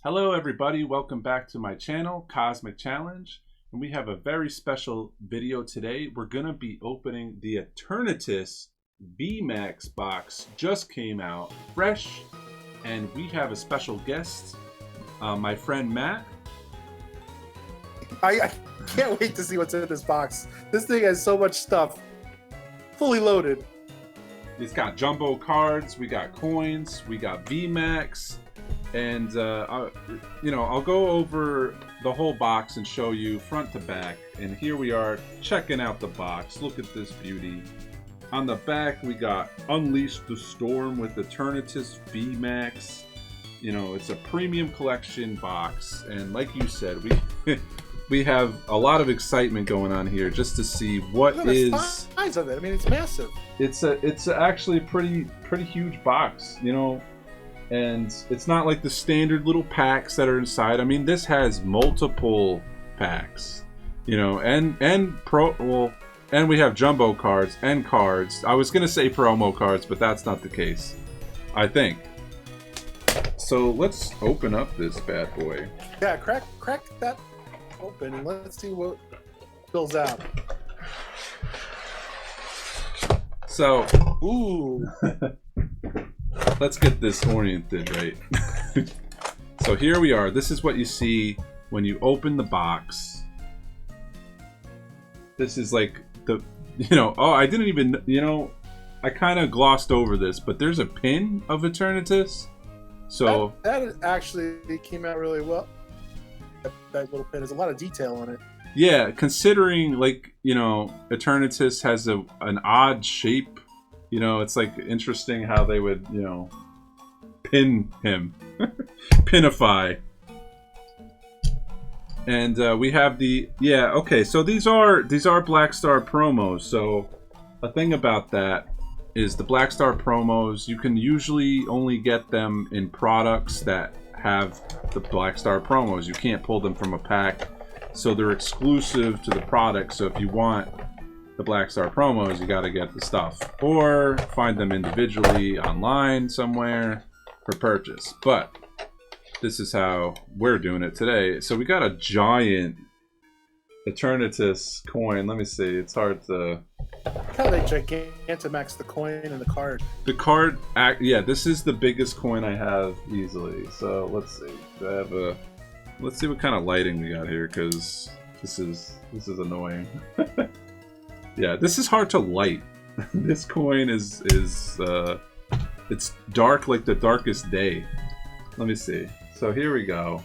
Hello everybody, welcome back to my channel, Cosmic Challenge, and we have a very special video today. We're going to be opening the Eternatus VMAX box, just came out, fresh, and we have a special guest, my friend Matt. I can't wait to see what's in this box. This thing has so much stuff, fully loaded. It's got jumbo cards, we got coins, we got VMAX. And, I'll go over the whole box and show you front to back. And here we are checking out the box. Look at this beauty. On the back, we got Unleash the Storm with Eternatus VMAX. You know, it's a premium collection box. And like you said, we have a lot of excitement going on here just to see what is the size of it. I mean, it's massive. It's actually a pretty huge box, you know. And it's not like the standard little packs that are inside. I mean, this has multiple packs, you know, and we have jumbo cards and cards. I was gonna say promo cards, but that's not the case, I think. So let's open up this bad boy. Yeah, crack that open and let's see what spills out. So, ooh. Let's get this oriented right. So here we are. This is what you see when you open the box. This is like the, I didn't even, I kind of glossed over this, but there's a pin of Eternatus. So that actually came out really well. That little pin, there's a lot of detail on it. Yeah, considering Eternatus has an odd shape. It's like interesting how they would, pin him. Pinify. And we have the, so these are Black Star promos. So a thing about that is the Black Star promos, you can usually only get them in products that have the Black Star promos. You can't pull them from a pack. So they're exclusive to the product. So if you want the Black Star promos, you got to get the stuff or find them individually online somewhere for purchase. But this is how we're doing it today. So we got a giant Eternatus coin. Let me see. It's hard to. How they Gigantamax the coin and the card. The card, yeah. This is the biggest coin I have easily. So let's see. Let's see what kind of lighting we got here, because this is annoying. Yeah, this is hard to light. This coin is it's dark like the darkest day. Let me see. So here we go.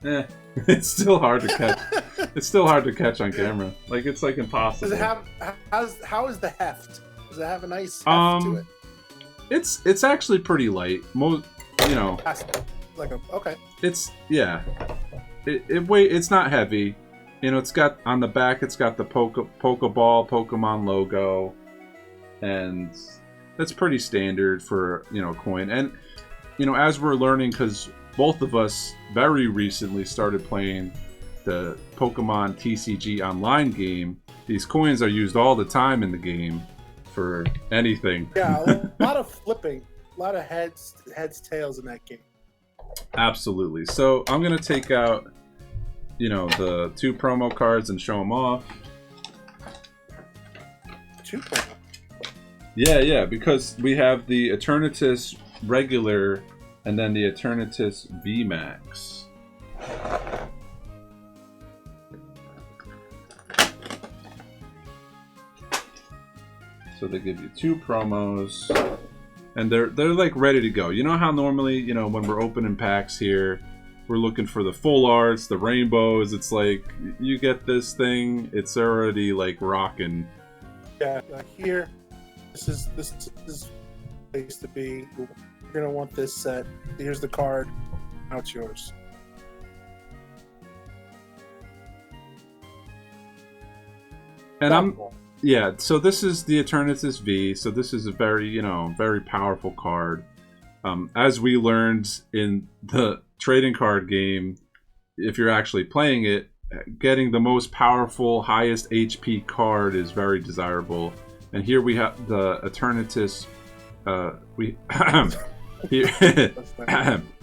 It's still hard to catch. It's still hard to catch on camera. Like, it's like impossible. Does it have how is the heft? Does it have a nice heft to it? It's actually pretty light. Like okay. It's it's not heavy. It's got on the back. It's got the Pokeball Pokemon logo, and that's pretty standard for coin. And as we're learning, because both of us very recently started playing the Pokemon TCG online game, these coins are used all the time in the game for anything. Yeah, a lot of flipping, a lot of heads, tails in that game. Absolutely. So I'm gonna take out, the 2 promo cards and show them off. 2 promo. Yeah, because we have the Eternatus regular and then the Eternatus VMAX. So they give you 2 promos. And they're like ready to go. You know how normally, when we're opening packs here, we're looking for the full arts, the rainbows. It's like, you get this thing, it's already like rocking. Yeah, here, this is the place to be. You're gonna want this set. Here's the card. Now it's yours. And so this is the Eternatus V. So this is a very, very powerful card. As we learned in the trading card game, if you're actually playing it, getting the most powerful, highest HP card is very desirable. And here we have the Eternatus we here,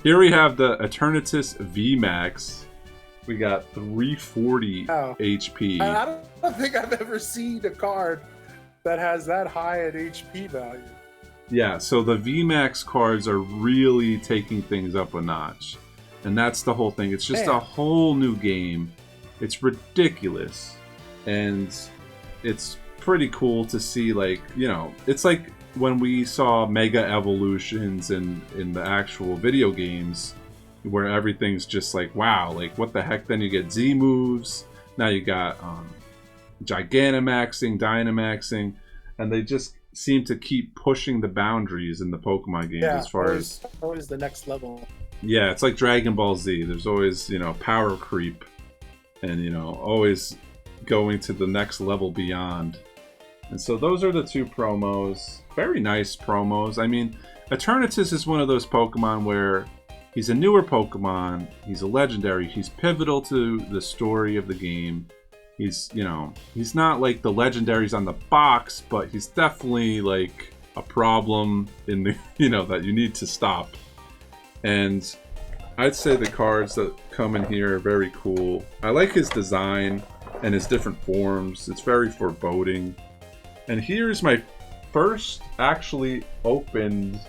here we have the Eternatus VMAX. We got 340 HP. I don't think I've ever seen a card that has that high an HP value. Yeah, so the VMAX cards are really taking things up a notch. And that's the whole thing. It's just a whole new game. It's ridiculous. And it's pretty cool to see, like, you know, it's like when we saw Mega Evolutions in the actual video games, where everything's just like, wow, like, what the heck? Then you get Z moves. Now you got Gigantamaxing, Dynamaxing, and they just seem to keep pushing the boundaries in the Pokemon games as far as always the next level. Yeah, it's like Dragon Ball Z. There's always, you know, power creep, and, you know, always going to the next level beyond. And so those are the two promos. Very nice promos. I mean, Eternatus is one of those Pokemon where he's a newer Pokemon, he's a legendary, he's pivotal to the story of the game. He's, you know, he's not like the legendaries on the box, but he's definitely like a problem in the, you know, that you need to stop. And I'd say the cards that come in here are very cool. I like his design and his different forms. It's very foreboding. And here's my first actually opened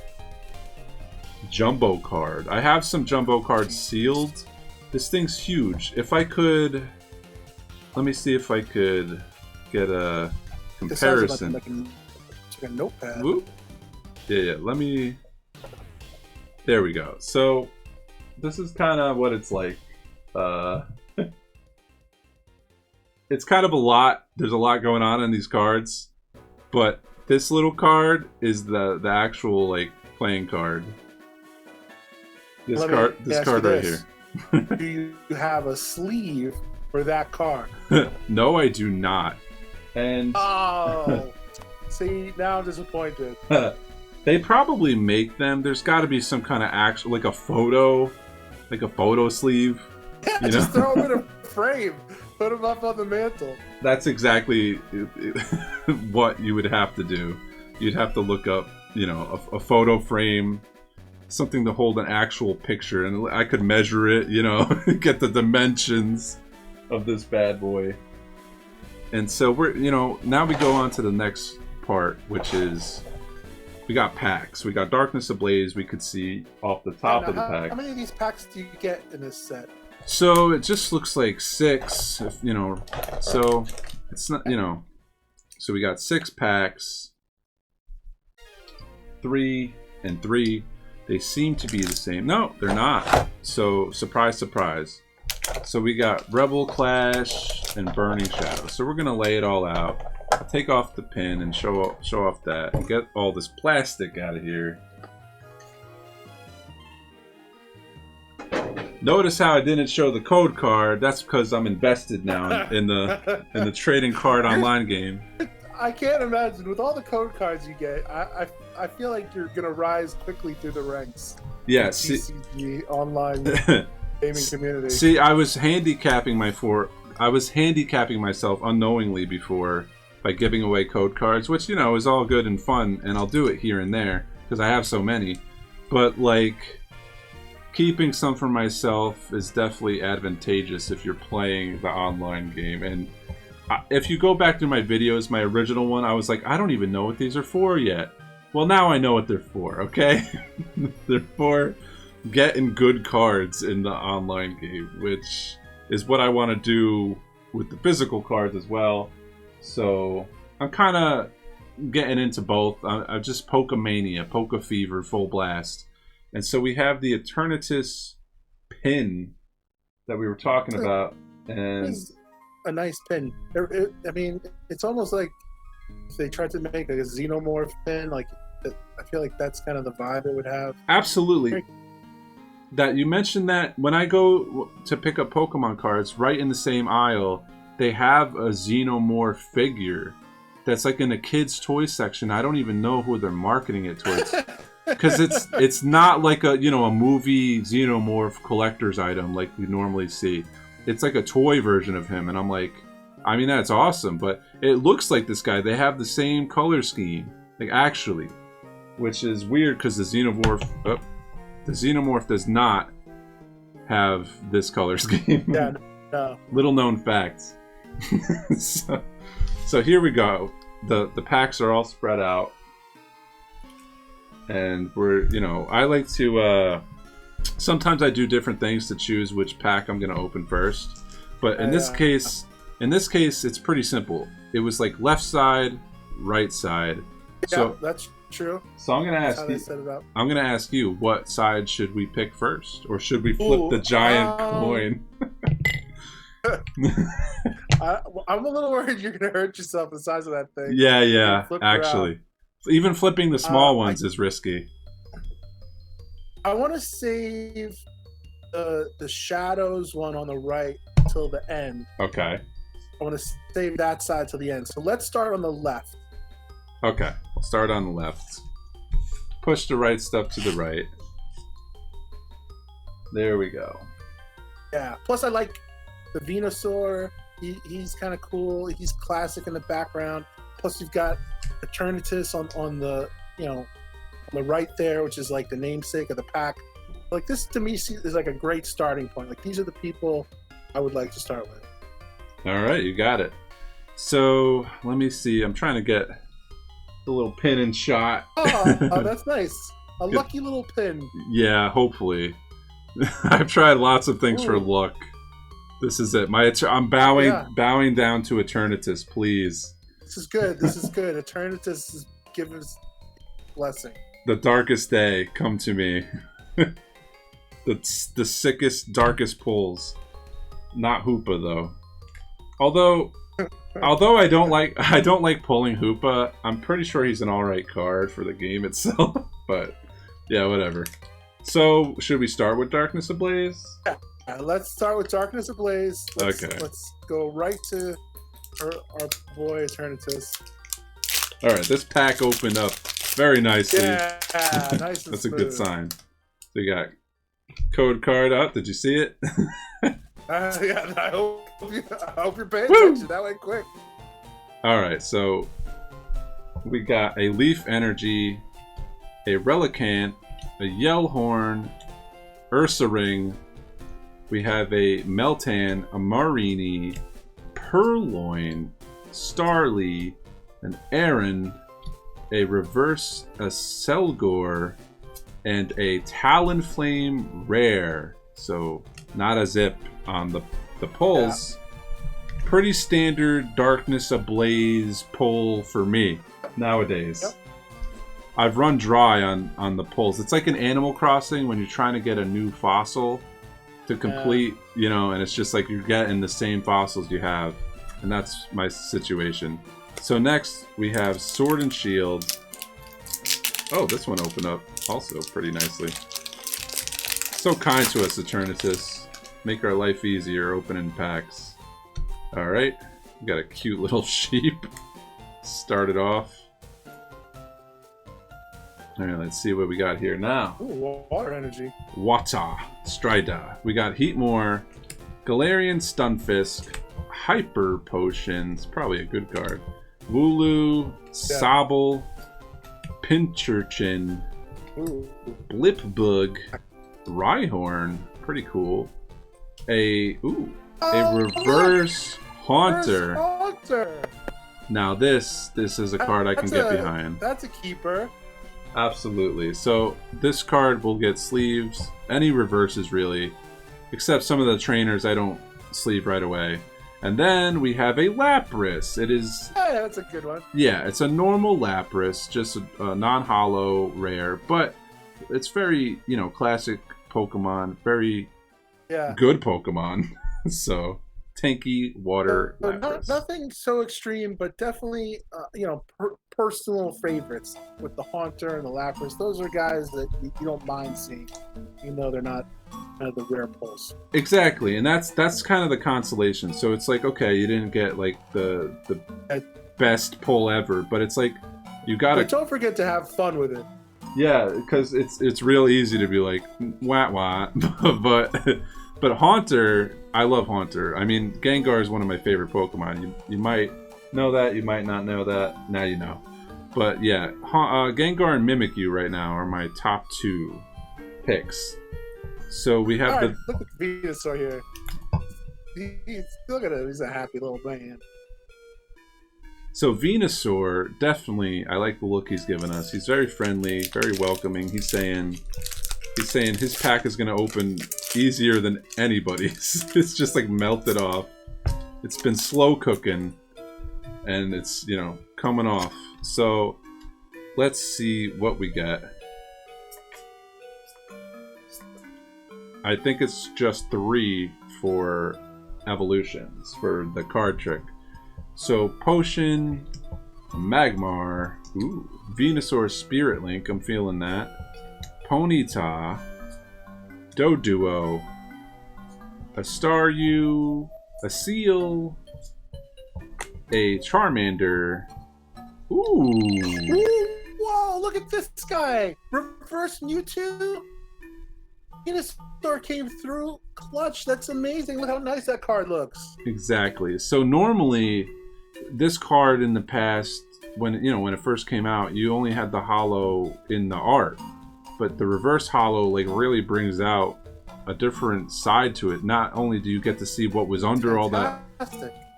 jumbo card. I have some jumbo cards sealed. This thing's huge. If I could, let me see if I could get a comparison. Like a notepad. Whoop. Yeah, let me. There we go. So this is kind of what it's like. It's kind of a lot. There's a lot going on in these cards, but this little card is the actual like playing card. This card right here. Do you have a sleeve for that card? No, I do not. And oh, see, now I'm disappointed. They probably make them. There's got to be some kind of actual, like a photo sleeve. Yeah, you just know? throw them in a frame, put them up on the mantle. That's exactly what you would have to do. You'd have to look up, you know, a photo frame, something to hold an actual picture, and I could measure it, you know, get the dimensions of this bad boy. And so we're, you know, now we go on to the next part, which is we got packs. We got Darkness Ablaze. We could see off the top of the pack. How many of these packs do you get in this set? So it just looks like 6, if, you know. So it's not, you know. So we got 6 packs, 3 and 3. They seem to be the same. No, they're not. So surprise, surprise. So we got Rebel Clash and Burning Shadow. So we're gonna lay it all out. Take off the pin and show off that, and get all this plastic out of here. Notice how I didn't show the code card. That's because I'm invested now in the trading card online game. I can't imagine with all the code cards you get. I feel like you're gonna rise quickly through the ranks. Yeah, TCG online gaming community. See, I was handicapping myself unknowingly before by giving away code cards, which, you know, is all good and fun, and I'll do it here and there because I have so many. But like, keeping some for myself is definitely advantageous if you're playing the online game. And if you go back through my videos, my original one, I was like, I don't even know what these are for yet. Well, now I know what they're for, okay? They're for getting good cards in the online game, which is what I want to do with the physical cards as well. So I'm kind of getting into both. I'm just Pokemania, Poke Fever, full blast. And so we have the Eternatus pin that we were talking about, and a nice pin. I mean, it's almost like if they tried to make like a Xenomorph pin. Like, I feel like that's kind of the vibe it would have. Absolutely. That you mentioned that when I go to pick up Pokemon cards, right in the same aisle, they have a Xenomorph figure that's like in a kids' toy section. I don't even know who they're marketing it towards. Because it's not like a, you know, a movie Xenomorph collector's item like we normally see. It's like a toy version of him, and I'm like, I mean, that's awesome, but it looks like this guy. They have the same color scheme, like, actually. which is weird because the Xenomorph does not have this color scheme. Yeah, no. Little known facts. So here we go. The packs are all spread out, and we're, you know, I like to sometimes I do different things to choose which pack I'm gonna open first, but in this case it's pretty simple. It was like left side, right side. Yeah, So that's true. So I'm gonna ask you. I'm gonna ask you, what side should we pick first, or should we flip the giant coin? I'm a little worried you're gonna hurt yourself the size of that thing. Yeah. Actually, even flipping the small ones is risky. I want to save the shadows one on the right till the end. Okay. I want to save that side till the end. So let's start on the left. Okay, we'll start on the left. Push the right stuff to the right. There we go. Yeah. Plus, I like the Venusaur. He's kind of cool. He's classic in the background. Plus, you've got Eternatus on the, you know, on the right there, which is like the namesake of the pack. Like, this to me is like a great starting point. Like, these are the people I would like to start with. All right, you got it. So let me see. I'm trying to get the little pin and shot. Oh, that's nice. A lucky little pin. Yeah, hopefully. I've tried lots of things for luck. This is it. I'm bowing down to Eternatus, please. This is good. This is good. Eternatus is giving us blessing. The darkest day, come to me. the sickest, darkest pulls. Not Hoopa though. Although I don't like pulling Hoopa. I'm pretty sure he's an alright card for the game itself. But yeah, whatever. So should we start with Darkness Ablaze? Yeah. Let's start with Darkness Ablaze. Okay. Let's go right to our boy Eternatus. All right, this pack opened up very nicely. Yeah, nice. That's a good sign. So you got code card up. Did you see it? Yeah, I hope you're paying attention. That went quick. All right, so we got a Leaf Energy, a Relicanth, a Yellhorn, Ursaring. We have a Meltan, a Marini, Purloin, Starly, an Aaron, a Reverse, a Selgor, and a Talonflame Rare. So not a zip on the pulls. Yeah. Pretty standard Darkness Ablaze pull for me nowadays. Yep. I've run dry on the pulls. It's like an Animal Crossing when you're trying to get a new fossil to complete, you know, and it's just like you're getting the same fossils you have, and that's my situation. So next we have Sword and Shield. Oh, this one opened up also pretty nicely. So kind to us, Eternatus. Make our life easier opening packs. Alright, we got a cute little sheep. Started off. Alright, let's see what we got here now. Ooh, water energy. Water. Strida. We got Heatmore, Galarian Stunfisk, Hyper Potions, probably a good card. Wooloo, Sobble, Pincurchin, Blipbug, Rhyhorn, pretty cool. A Reverse Haunter. Now this is a card I can get behind. That's a keeper. Absolutely. So this card will get sleeves. Any reverses really, except some of the trainers I don't sleeve right away. And then we have a Lapras. It is. Yeah, that's a good one. Yeah, it's a normal Lapras, just a non-holo rare, but it's very, you know, classic Pokemon, very good Pokemon. So tanky water Lapras. Nothing so extreme, but definitely, you know, personal favorites with the Haunter and the Lapras. Those are guys that you don't mind seeing, even though they're not the rare pulls. Exactly, and that's kind of the consolation. So it's like, okay, you didn't get like the best pull ever, but it's like you gotta. But don't forget to have fun with it. Yeah, because it's real easy to be like wah, but Haunter, I love Haunter. I mean, Gengar is one of my favorite Pokemon. You might know that, you might not know that. Now you know. But yeah, Gengar and Mimikyu right now are my top 2 picks. So we have Right, look at Venusaur here. Look at him. He's a happy little man. So Venusaur, definitely, I like the look he's given us. He's very friendly, very welcoming. He's saying his pack is going to open easier than anybody's. It's just like melted off. It's been slow cooking, and it's, you know, coming off. So let's see what we get. I think it's just 3 for evolutions for the card trick. So Potion, Magmar, ooh, Venusaur Spirit Link, I'm feeling that. Ponyta, Doduo, a Staryu, a Seal, a Charmander. Ooh! Whoa! Look at this guy. Reverse Mewtwo. Venusaur came through clutch. That's amazing. Look how nice that card looks. Exactly. So normally, this card in the past, when it first came out, you only had the holo in the art, but the reverse holo like really brings out a different side to it. Not only do you get to see what was under all that,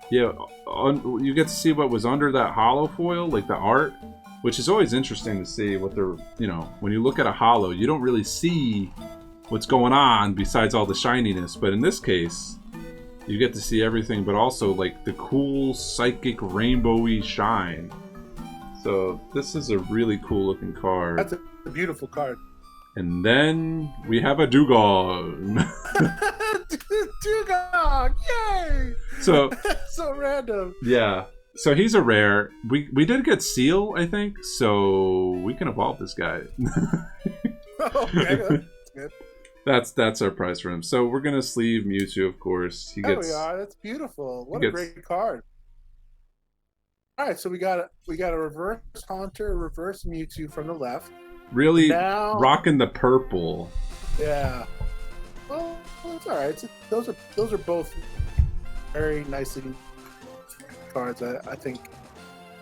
yeah, you get to see what was under that holo foil, like the art, which is always interesting to see what they're, when you look at a holo, you don't really see what's going on besides all the shininess, but in this case you get to see everything, but also like the cool psychic rainbowy shine. So this is a really cool looking card. That's a beautiful card. And then we have a Dugong. Dugong, yay! So so random. Yeah, so he's a rare. We did get Seal, I think, so we can evolve this guy. Okay, that's good. That's our prize for him. So we're gonna sleeve Mewtwo, of course. He gets. There we are. That's beautiful. What a great card. All right, so we got a reverse Haunter, a reverse Mewtwo from the left. Really now, rocking the purple. Yeah. Well, it's all right. Those are both very nicely cards. I think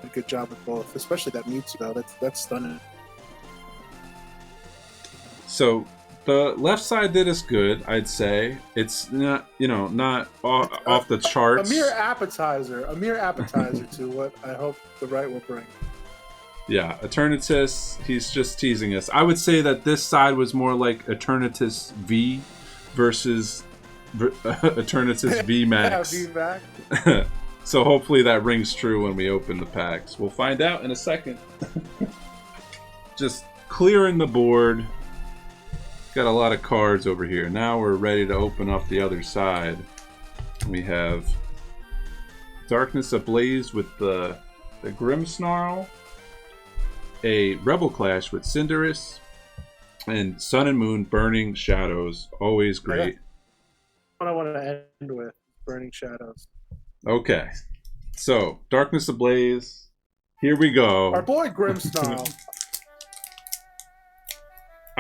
a good job with both, especially that Mewtwo though. That's stunning. So the left side did us good, I'd say. It's not, not off the charts. A mere appetizer to what I hope the right will bring. Yeah, Eternatus, he's just teasing us. I would say that this side was more like Eternatus V versus Eternatus VMAX. Yeah, VMAX. So hopefully that rings true when we open the packs. We'll find out in a second. Just clearing the board. Got a lot of cards over here. Now we're ready to open up the other side. We have Darkness Ablaze with the Grimmsnarl, a Rebel Clash with Cinderace, and Sun and Moon Burning Shadows. Always great. What I want to end with, Burning Shadows. Okay, so Darkness Ablaze. Here we go. Our boy Grimmsnarl.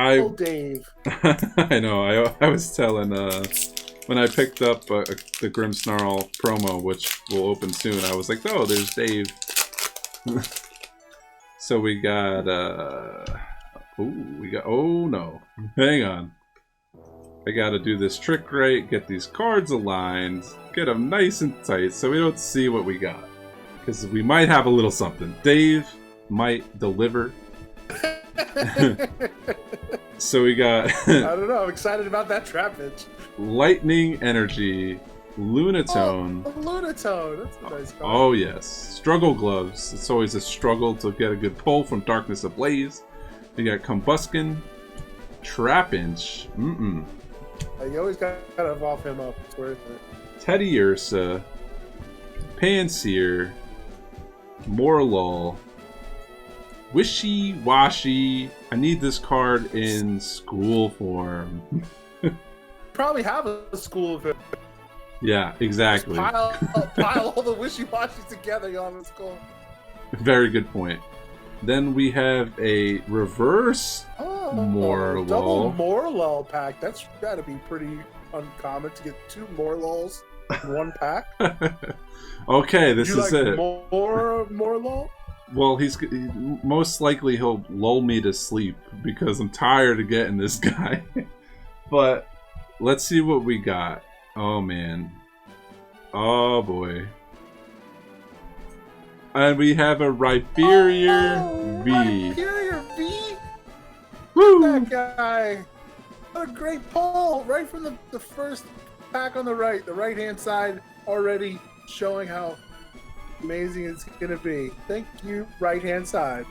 Oh, Dave. I know. I was telling when I picked up the Grimmsnarl promo, which will open soon. I was like, "Oh, there's Dave." So we got. Oh no! Hang on. I got to do this trick right. Get these cards aligned. Get them nice and tight, so we don't see what we got, because we might have a little something. Dave might deliver. So we got I don't know, I'm excited about that Trapinch. Lightning Energy, Lunatone. Oh, Lunatone, that's a nice card. Oh yes, Struggle Gloves. It's always a struggle to get a good pull from Darkness Ablaze. We got Combuskin, Trapinch. You always gotta evolve him up, it's worth it. Teddy Ursa, Panseer, Morlul, Wishy Washy. I need this card in school form. Probably have a school of it. Yeah, exactly. Just pile all the Wishy Washies together, you'll have a school. Very good point. Then we have a reverse Morlul. Double Morlul pack. That's gotta be pretty uncommon to get 2 Morluls in one pack. Okay, this is it. More Morlul? Well, most likely he'll lull me to sleep because I'm tired of getting this guy. But let's see what we got. Oh man. Oh boy. And we have a Rhyperior V. Rhyperior V? Woo! That guy. What a great pull. Right from the first pack on the right-hand side, already showing how amazing it's going to be. Thank you, right-hand side.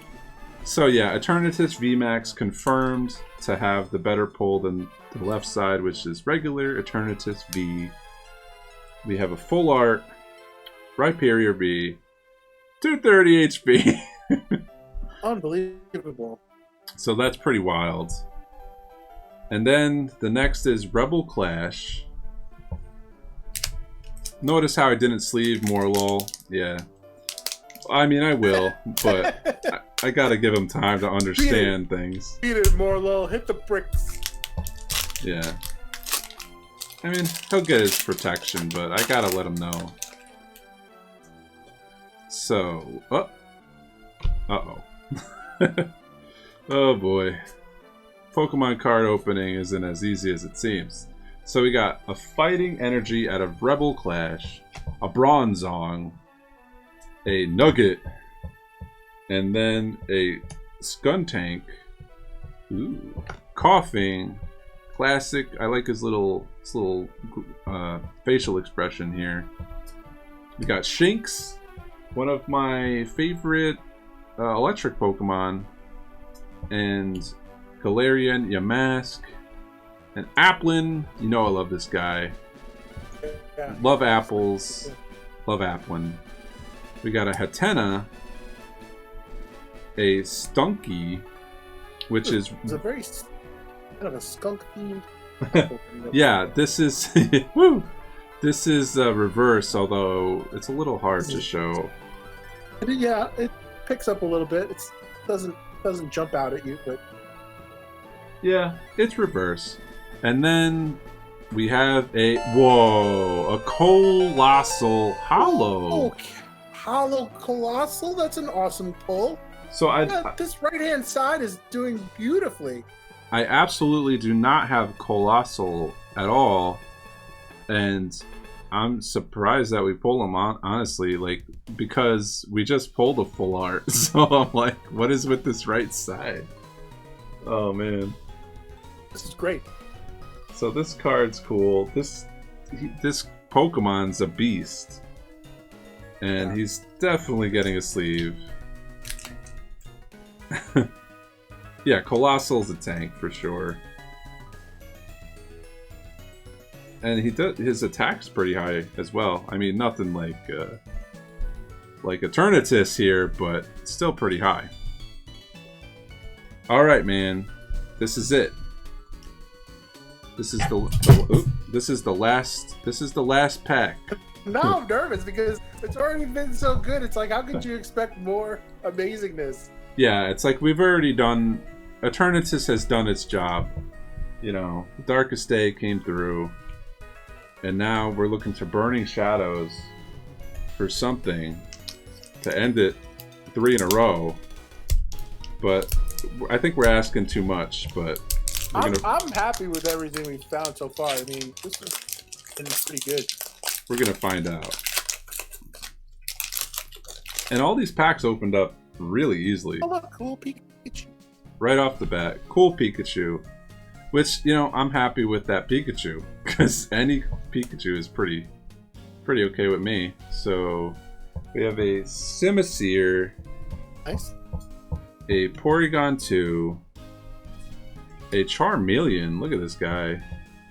So yeah, Eternatus VMAX confirmed to have the better pull than the left side, which is regular Eternatus V. We have a full art Rhyperior V, 230 HP. Unbelievable. So that's pretty wild. And then the next is Rebel Clash. Notice how I didn't sleeve Morlul. Yeah. I mean, I will, but I gotta give him time to understand things. Beat it, Morlul. Hit the bricks. Yeah. I mean, he'll get his protection, but I gotta let him know. So, uh-oh. Oh boy. Pokemon card opening isn't as easy as it seems. So we got a Fighting Energy out of Rebel Clash, a Bronzong, a Nugget, and then a Skuntank. Ooh. Coughing. Classic. I like his little facial expression here. We got Shinx, one of my favorite electric Pokemon, and Galarian, Yamask, and Applin. You know I love this guy. Yeah. Love apples. Love Applin. We got a Hatena, a Stunky, which is a very kind of a skunk themed. yeah, this is woo. This is reverse, although it's a little hard to show. Yeah, it picks up a little bit. It doesn't jump out at you, but yeah, it's reverse. And then we have a Colossal Hollow. Oh, Hollow Colossal. That's an awesome pull. So this right-hand side is doing beautifully. I absolutely do not have Colossal at all, and I'm surprised that we pull them on, honestly, like, because we just pulled a full art. So I'm like, what is with this right side? Oh man, this is great. So this card's cool. This Pokemon's a beast, and he's definitely getting a sleeve. Yeah, Colossal's a tank for sure. And his attack's pretty high as well. I mean, nothing like Eternatus here, but still pretty high. All right, man. This is it. This is the last pack. Now I'm nervous because it's already been so good. It's like, how could you expect more amazingness? Yeah, it's like we've already done. Eternatus has done its job. You know, Darkest Day came through, and now we're looking to Burning Shadows for something to end it 3 in a row. But I think we're asking too much. But I'm happy with everything we've found so far. I mean, this has been pretty good. We're gonna find out. And all these packs opened up really easily. Oh, look, cool Pikachu. Right off the bat, cool Pikachu. Which, you know, I'm happy with that Pikachu, because any Pikachu is pretty okay with me. So we have a Simisear, nice, a Porygon 2, a Charmeleon. Look at this guy.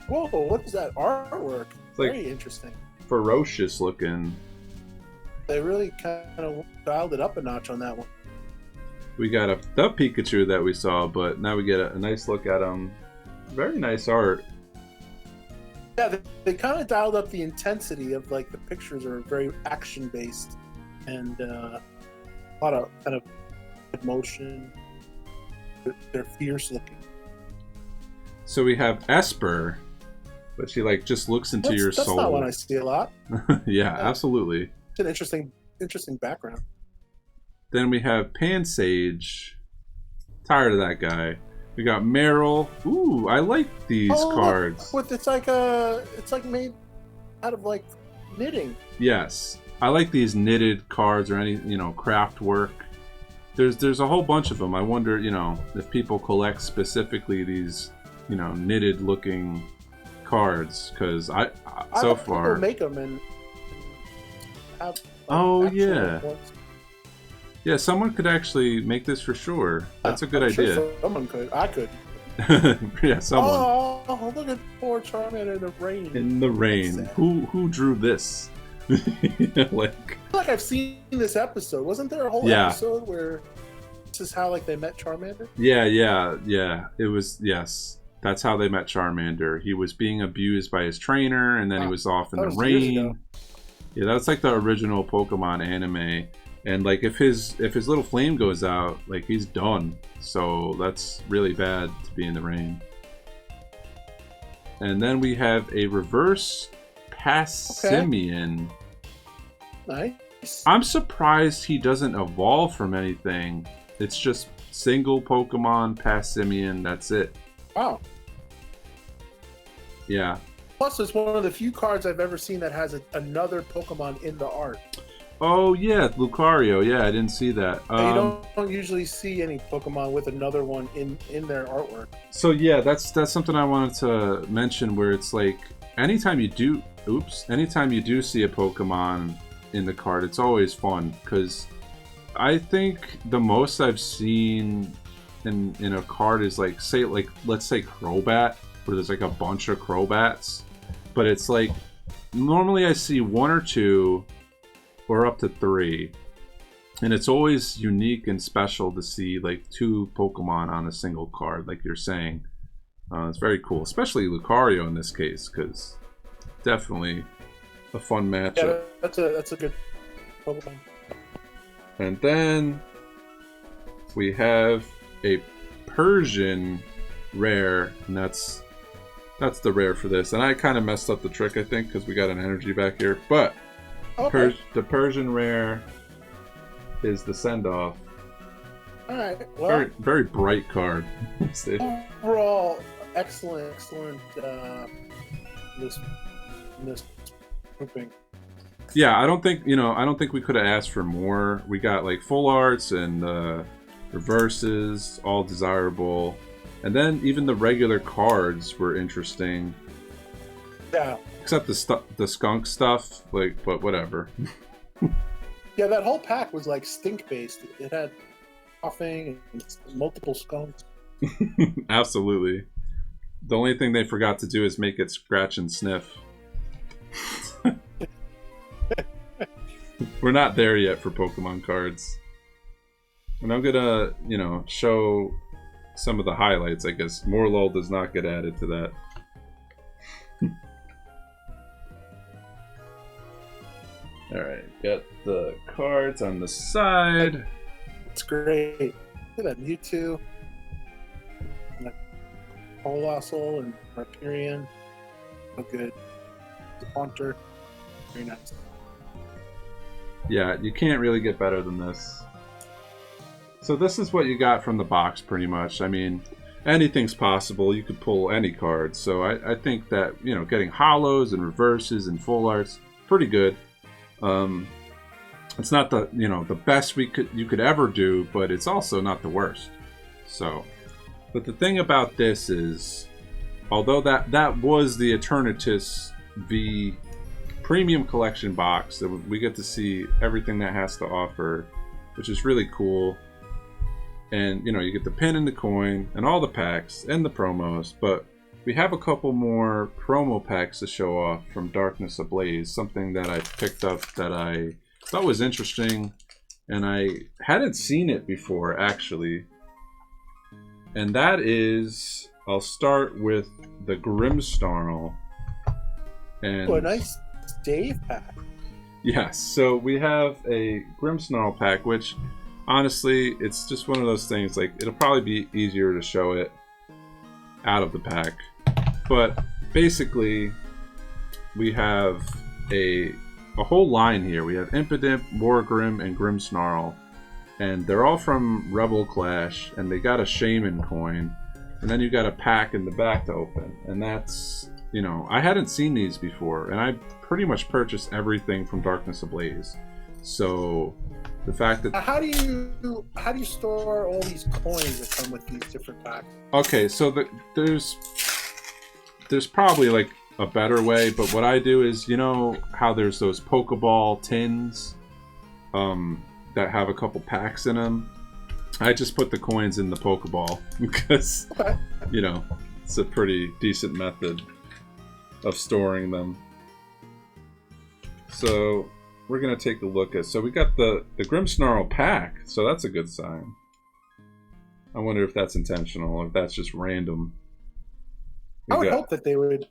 Whoa, what is that artwork? It's like very interesting. Ferocious looking. They really kind of dialed it up a notch on that one. We got the Pikachu that we saw, but now we get a nice look at him. Very nice art. Yeah, they kind of dialed up the intensity of, like, the pictures are very action based, and a lot of kind of emotion. They're fierce looking. So we have Esper, but she like just looks into your soul. That's not one I see a lot. Yeah, absolutely. It's an interesting background. Then we have Pansage. Tired of that guy. We got Meryl. Ooh, I like these cards. Look, it's like made out of like knitting. Yes, I like these knitted cards or any craft work. There's a whole bunch of them. I wonder if people collect specifically these knitted looking cards, because I so far people make them and have, like, oh yeah ones. Yeah, someone could actually make this for sure. That's a good idea. Sure someone could. I could. Yeah, someone. Oh, look at poor Charmander in the rain. In the rain. Who drew this? Like, I feel like I've seen this episode. Wasn't there a whole episode where this is how they met Charmander? Yeah. It was, yes. That's how they met Charmander. He was being abused by his trainer, and then he was off in the rain. Yeah, that's like the original Pokemon anime. And like if his little flame goes out, like he's done. So that's really bad to be in the rain. And then we have a reverse Passimian. Okay. Nice. I'm surprised he doesn't evolve from anything. It's just single Pokemon Passimian. That's it. Wow. Yeah. Plus, it's one of the few cards I've ever seen that has another Pokemon in the art. Oh yeah, Lucario. Yeah, I didn't see that. You don't usually see any Pokemon with another one in their artwork. So yeah, that's something I wanted to mention. Where it's like anytime you do see a Pokemon in the card, it's always fun, because I think the most I've seen in a card is like let's say Crobat, where there's like a bunch of Crobats, but it's like normally I see one or two or up to three, and it's always unique and special to see like two Pokemon on a single card, like you're saying. It's very cool, especially Lucario in this case, because definitely a fun matchup. Yeah, that's a good Pokemon. And then we have a Persian rare, and that's the rare for this. And I kind of messed up the trick, I think, because we got an energy back here, but okay. The Persian rare is the send-off. Alright, well, very, very bright card. Overall, excellent this grouping. Yeah, I don't think we could have asked for more. We got like full arts and reverses, all desirable, and then even the regular cards were interesting. Yeah. Except the skunk stuff, like, but whatever. Yeah, that whole pack was like stink based. It had coughing and multiple skunks. Absolutely. The only thing they forgot to do is make it scratch and sniff. We're not there yet for Pokemon cards. And I'm gonna, show some of the highlights, I guess. Morlul does not get added to that. Alright, got the cards on the side. It's great. Look at that Mewtwo. Colossal and Rhyperion. So good. The Haunter. Very nice. Yeah, you can't really get better than this. So this is what you got from the box, pretty much. I mean, anything's possible. You could pull any card. So I think that, getting holos and reverses and full arts, pretty good. It's not the the best you could ever do, but it's also not the worst. So, but the thing about this is, although that was the Eternatus V Premium Collection box, that we get to see everything that has to offer, which is really cool. And you get the pin and the coin and all the packs and the promos, but we have a couple more promo packs to show off from Darkness Ablaze, something that I picked up that I thought was interesting, and I hadn't seen it before, actually. And that is, I'll start with the Grimmsnarl. And a nice Dave pack. Yes, so we have a Grimmsnarl pack, which, honestly, it's just one of those things, like, it'll probably be easier to show it out of the pack. But basically, we have a whole line here. We have Impidimp, Wargrim, and Grimmsnarl. and they're all from Rebel Clash, and they got a Shaman coin, and then you got a pack in the back to open, and that's, you know, I hadn't seen these before, and I pretty much purchased everything from Darkness Ablaze. So the fact that how do you store all these coins that come with these different packs? Okay, so there's probably like a better way, but what I do is, you know how there's those Pokeball tins that have a couple packs in them? I just put the coins in the Pokeball because, you know, it's a pretty decent method of storing them. So we're going to take a look at... So we got the Grimmsnarl pack, so that's a good sign. I wonder if that's intentional or if that's just random. I would hope that they would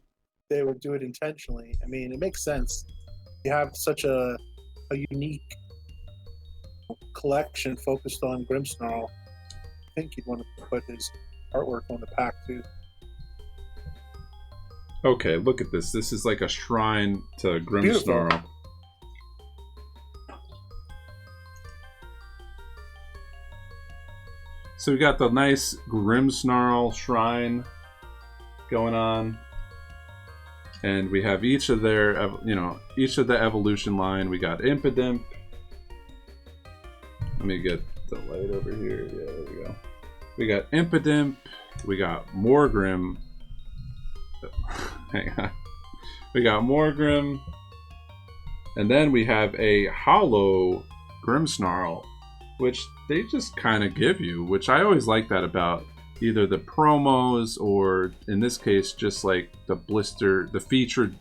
do it intentionally. I mean, it makes sense. You have such a unique collection focused on Grimmsnarl. I think you'd want to put his artwork on the pack too. Okay, look at this. This is like a shrine to Grimmsnarl. Beautiful. So we got the nice Grimmsnarl shrine going on, and we have each of their, you know, each of the evolution line. We got Impidimp. Let me get the light over here. Yeah, there we go. We got Impidimp. We got Morgrim. Hang on. We got Morgrim, and then we have a hollow Grimmsnarl, which they just kind of give you, which I always like that about either the promos or, in this case, just like the blister, the featured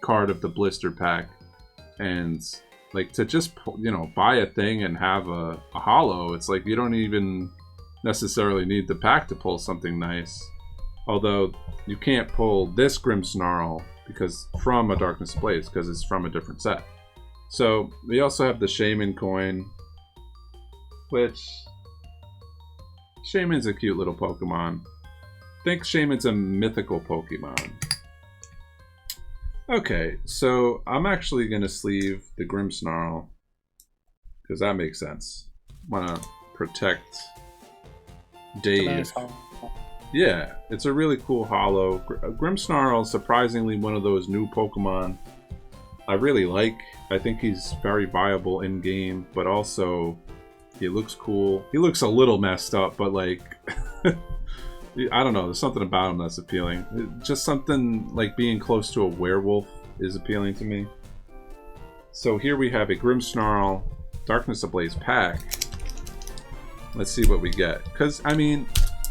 card of the blister pack. And like to just, you know, buy a thing and have a hollow, it's like you don't even necessarily need the pack to pull something nice. Although you can't pull this Grimmsnarl because from a Darkness Ablaze, because it's from a different set. So we also have the Shaman coin, which Shaman's a cute little Pokemon. I think Shaman's a mythical Pokemon. Okay, so I'm actually going to sleeve the Grimmsnarl because that makes sense. Want to protect Dave. Yeah, it's a really cool holo. Grimmsnarl is surprisingly one of those new Pokemon I really like. I think he's very viable in game, but also he looks cool. He looks a little messed up, but like, I don't know, there's something about him that's appealing. Just something like being close to a werewolf is appealing to me. So here we have a Grimmsnarl Darkness Ablaze pack. Let's see what we get. Because, I mean,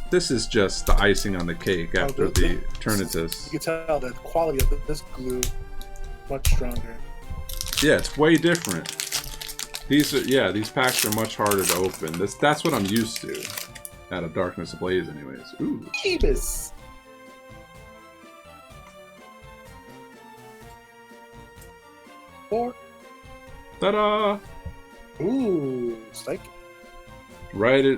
this is just the icing on the cake after the Eternatus. You can tell the quality of this glue much stronger. Yeah, it's way different. These are, yeah, these packs are much harder to open. That's what I'm used to out of Darkness Ablaze anyways. Ooh. Jeebus. Four. Ta-da! Ooh, psychic.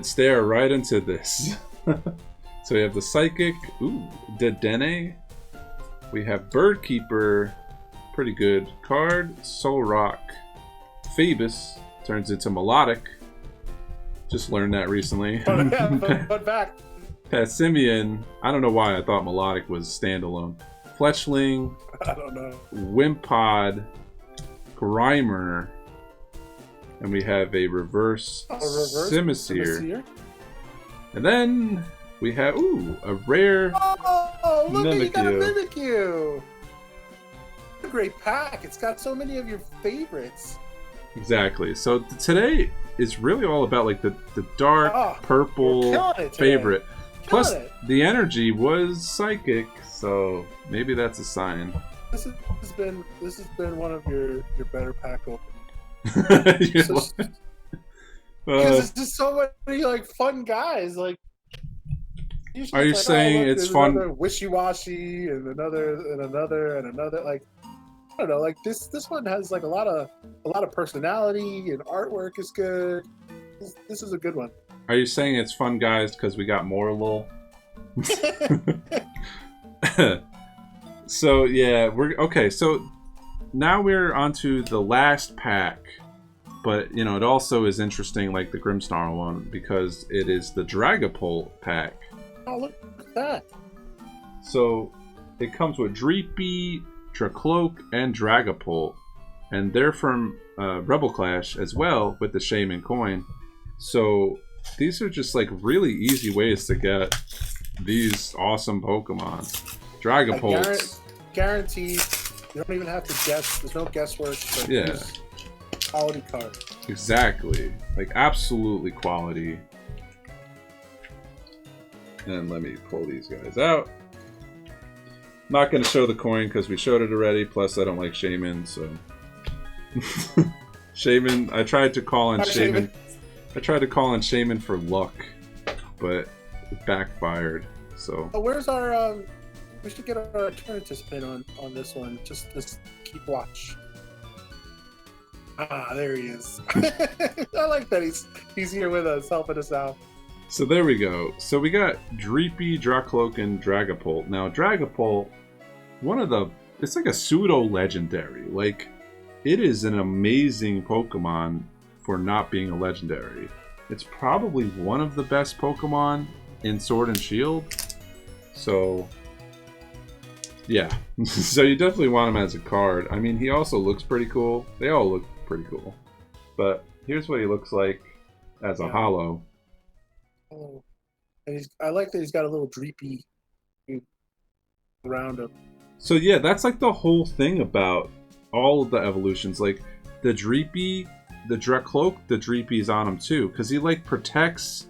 Stare right into this. So we have the Psychic. Ooh, Dedenne. We have Birdkeeper. Pretty good card. Solrock. Phoebus turns into Melodic. Just learned that recently. Fun fact. Passimian. I don't know why I thought Melodic was standalone. Fletchling. I don't know. Wimpod. Grimer. And we have a reverse Simisear. And then we have, ooh, a rare look at you got a Mimikyu. What a great pack. It's got so many of your favorites. Exactly. So today is really all about like the dark purple favorite. Plus the energy was psychic, so maybe that's a sign. This has been one of your better pack openings. Because it's just so many like fun guys. Like, are you saying it's fun? Wishy-washy and another. Like, I don't know. Like this one has like a lot of personality and artwork is good. This is a good one. Are you saying it's fun, guys, because we got more lol? So yeah, we're okay. So now we're onto the last pack But, you know, it also is interesting, like the Grimmsnarl one, because it is the Dragapult pack. Oh, look at that. So, it comes with Dreepy, Dracloak, and Dragapult. And they're from Rebel Clash as well, with the Shaman coin. So, these are just, like, really easy ways to get these awesome Pokemon. Dragapult. Guaranteed. You don't even have to guess. There's no guesswork. Yeah. Quality card. Exactly. Like, absolutely quality. And let me pull these guys out. Not going to show the coin because we showed it already. Plus, I don't like Shaman, so... Shaman, I tried to call in Shaman. I tried to call in Shaman for luck, but it backfired, so... Oh, where's our... We should get our Eternatus pin on this one. Just keep watch. Ah, there he is. I like that he's here with us, helping us out. So there we go. So we got Dreepy, Dracloak, and Dragapult. Now Dragapult, it's like a pseudo-legendary. Like, it is an amazing Pokemon for not being a legendary. It's probably one of the best Pokemon in Sword and Shield. So, yeah. So you definitely want him as a card. I mean, he also looks pretty cool. They all look pretty cool. But here's what he looks like as a holo. Oh. And I like that he's got a little Dreepy around him. So yeah, that's like the whole thing about all of the evolutions. Like the Dreepy, the Dracloak, the Dreepy's on him too, because he like protects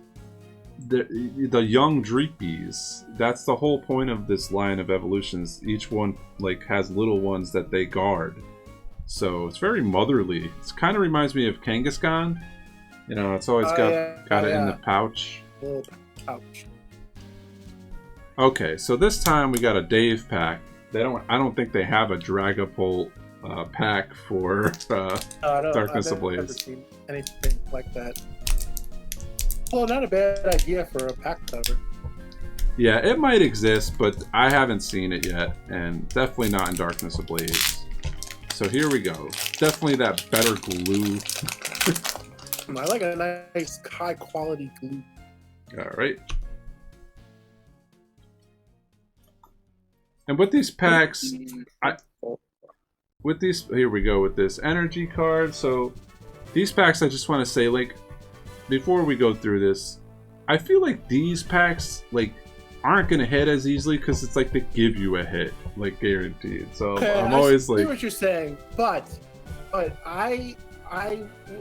the young Dreepies. That's the whole point of this line of evolutions. Each one like has little ones that they guard. So it's very motherly. It kind of reminds me of Kangaskhan. You know, it's always got it in the pouch. Little pouch. Okay, so this time we got a Dave pack. I don't think they have a Dragapult pack for Darkness Ablaze. I've never seen anything like that. Well, not a bad idea for a pack cover. Yeah, it might exist, but I haven't seen it yet, and definitely not in Darkness Ablaze. So here we go. Definitely that better glue. I like a nice high quality glue. Alright. And with these packs, here we go with this energy card. So these packs, I just want to say, like, before we go through this, I feel like these packs, like, aren't going to hit as easily because it's like they give you a hit, like, guaranteed. So okay, I'm always like... I see what you're saying, but I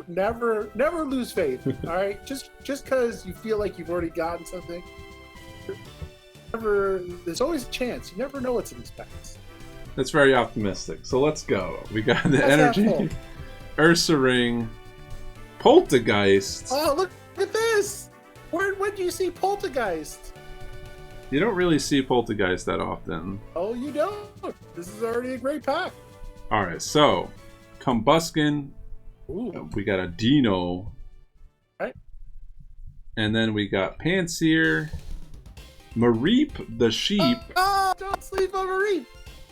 never lose faith, all right? Just because you feel like you've already gotten something, there's always a chance. You never know what's in these packs. That's very optimistic. So let's go. We got the energy, Ursaring, Poltergeist. Oh, look at this! When do you see Poltergeist? You don't really see Poltergeist that often. Oh, you don't? This is already a great pack. Alright, so Combuskin. Ooh. We got a Dino. Right. And then we got Panseer. Mareep the sheep. Oh, don't sleep on Mareep.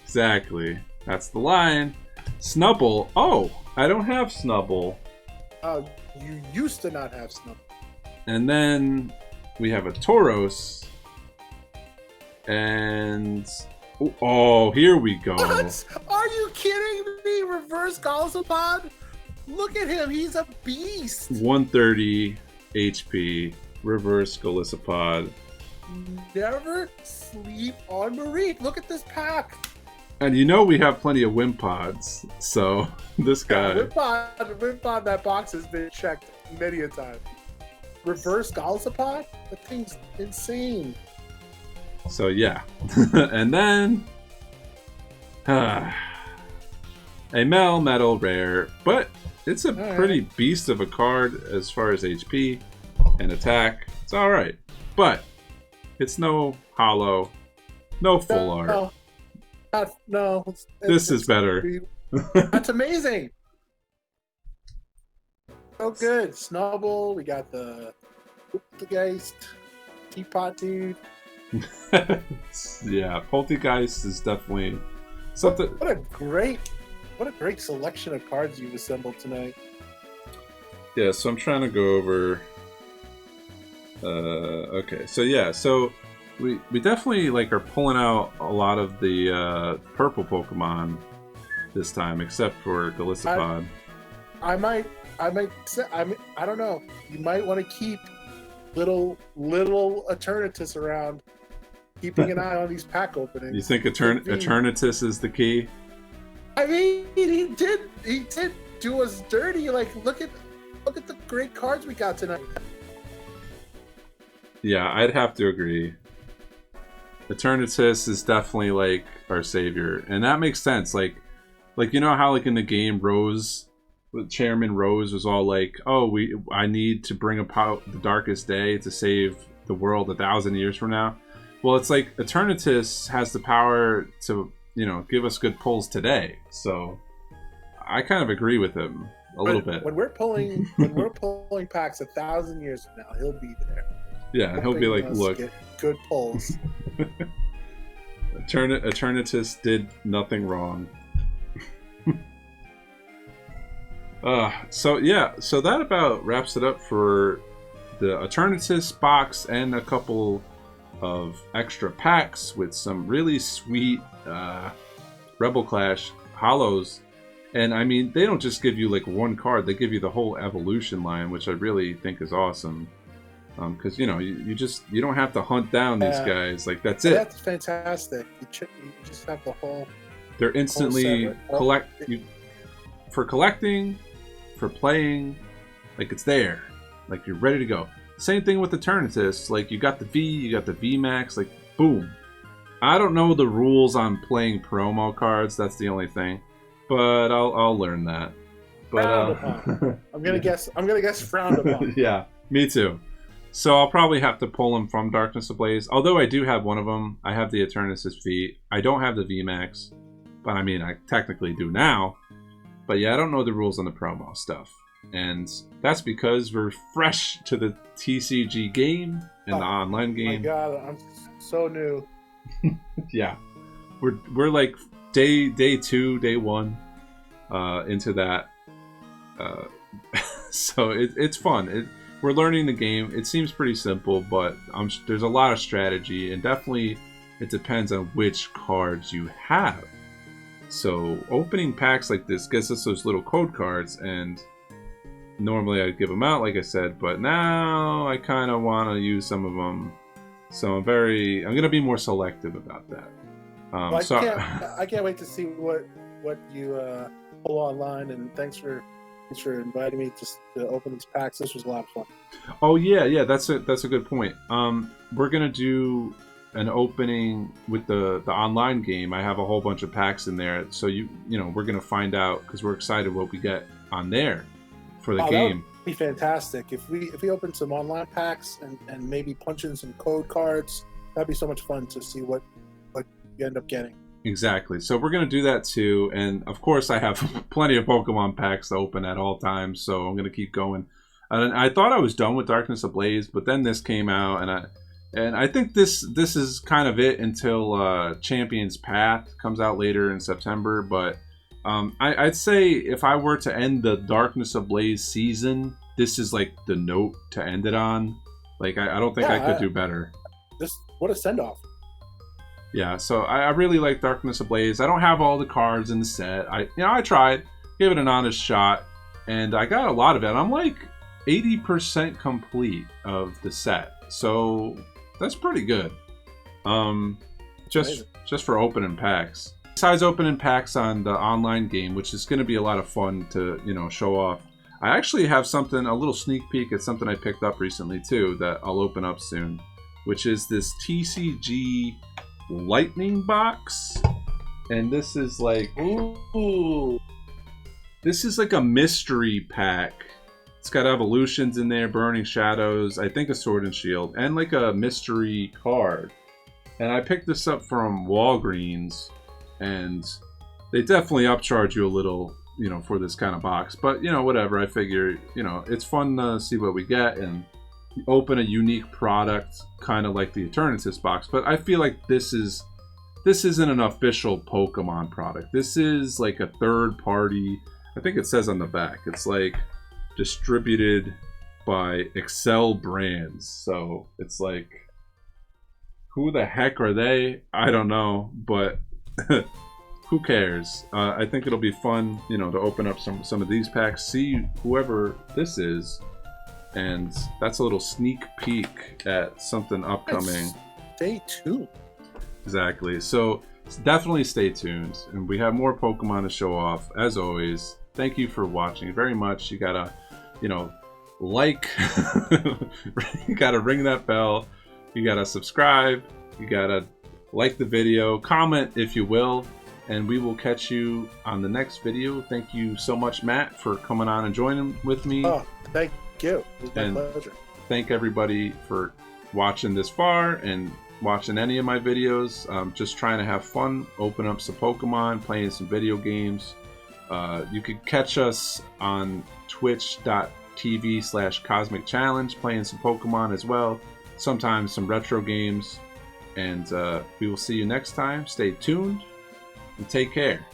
Exactly. That's the line. Snubble. Oh, I don't have Snubble. You used to not have Snubble. And then we have a Tauros. And... oh, here we go. What? Are you kidding me? Reverse Golisopod? Look at him. He's a beast. 130 HP. Reverse Golisopod. Never sleep on Mareep. Look at this pack. And you know we have plenty of Wimpods, so this guy... Wimpod, that box has been checked many a time. Reverse Golisopod? That thing's insane. So yeah. And then... a Metal rare, but it's a pretty beast of a card as far as HP and attack. It's alright. But it's no holo, no full art. No. This is better. That's amazing. So good. Snubble. We got the Poltergeist, Teapot Dude. Yeah, Poltergeist is definitely something. What a great selection of cards you've assembled tonight. Yeah, so I'm trying to go over. Okay, so yeah, so we definitely like are pulling out a lot of the purple Pokemon this time, except for Golisopod. I don't know. You might want to keep little Eternatus around, keeping an eye on these pack openings. You think Eternatus is the key? I mean, he did do us dirty. Like, look at the great cards we got tonight. Yeah, I'd have to agree. Eternatus is definitely like our savior, and that makes sense. Like you know how like in the game, Chairman Rose was all like, "Oh, I need to bring about the darkest day to save the world 1,000 years from now." Well, it's like Eternatus has the power to, you know, give us good pulls today. So I kind of agree with him a little bit. When we're pulling packs 1,000 years from now, he'll be there. Yeah, and he'll be like, "Look, get good pulls." Eternatus did nothing wrong. So that about wraps it up for the Eternatus box and a couple of extra packs with some really sweet Rebel Clash holos. And I mean, they don't just give you like one card, they give you the whole evolution line, which I really think is awesome. Because you know, you don't have to hunt down these guys. Like that's it. That's fantastic. You just have the whole. They're instantly for collecting, for playing. Like it's there. Like you're ready to go. Same thing with Eternatus. Like you got the V, you got the VMAX. Like boom. I don't know the rules on playing promo cards. That's the only thing. But I'll learn that. But I'm gonna guess frowned upon. Yeah, me too. So I'll probably have to pull them from Darkness Ablaze. Although I do have one of them. I have the Eternatus V. I don't have the VMAX. But I mean, I technically do now. But yeah, I don't know the rules on the promo stuff. And that's because we're fresh to the TCG game and the online game. Oh my god, I'm so new. Yeah. We're like day 2, day 1 into that. So it's fun. We're learning the game. It seems pretty simple, but there's a lot of strategy, and definitely it depends on which cards you have. So opening packs like this gets us those little code cards, and normally I'd give them out, like I said, but now I kind of want to use some of them. So I'm going to be more selective about that. I can't wait to see what you pull online, and thanks for inviting me to open these packs. This was a lot of fun. Oh yeah, that's a good point. We're gonna do an opening with the online game. I have a whole bunch of packs in there, so you know we're gonna find out because we're excited what we get on there for the game. That would be fantastic if we open some online packs and maybe punch in some code cards. That'd be so much fun to see what you end up getting. Exactly. So we're going to do that too. And of course, I have plenty of Pokemon packs to open at all times. So I'm going to keep going. And I thought I was done with Darkness Ablaze, but then this came out. And I think this is kind of it until Champion's Path comes out later in September. But I'd say if I were to end the Darkness Ablaze season, this is like the note to end it on. Like, I don't think I could do better. What a send-off. Yeah, so I really like Darkness Ablaze. I don't have all the cards in the set. I tried, gave it an honest shot, and I got a lot of it. I'm like 80% complete of the set, so that's pretty good. Just for opening packs. Besides opening packs on the online game, which is going to be a lot of fun to show off. I actually have a little sneak peek at something I picked up recently too that I'll open up soon, which is this TCG Lightning box, and this is like a mystery pack. It's got evolutions in there, Burning Shadows, I think a Sword and Shield, and like a mystery card. And I picked this up from Walgreens, and they definitely upcharge you a little, for this kind of box. But whatever. I figure it's fun to see what we get and open a unique product, kind of like the Eternatus box. But I feel like this isn't an official Pokemon product. This is like a third party. I think it says on the back. It's like distributed by Excel Brands. So it's like, who the heck are they? I don't know, but who cares? I think it'll be fun, you know, to open up some of these packs, see whoever this is, and that's a little sneak peek at something upcoming. Stay tuned. Exactly. So definitely stay tuned, and we have more Pokemon to show off. As always, thank you for watching very much. You gotta, you know, like, you gotta ring that bell, you gotta subscribe, you gotta like the video, comment if you will, and we will catch you on the next video. Thank you so much, Matt, for coming on and joining with me. Oh, thank you. It was my pleasure. Thank everybody for watching this far and watching any of my videos. Just trying to have fun, open up some Pokemon, playing some video games. You could catch us on twitch.tv/Cosmic Challenge, playing some Pokemon as well, sometimes some retro games, and we will see you next time. Stay tuned and take care.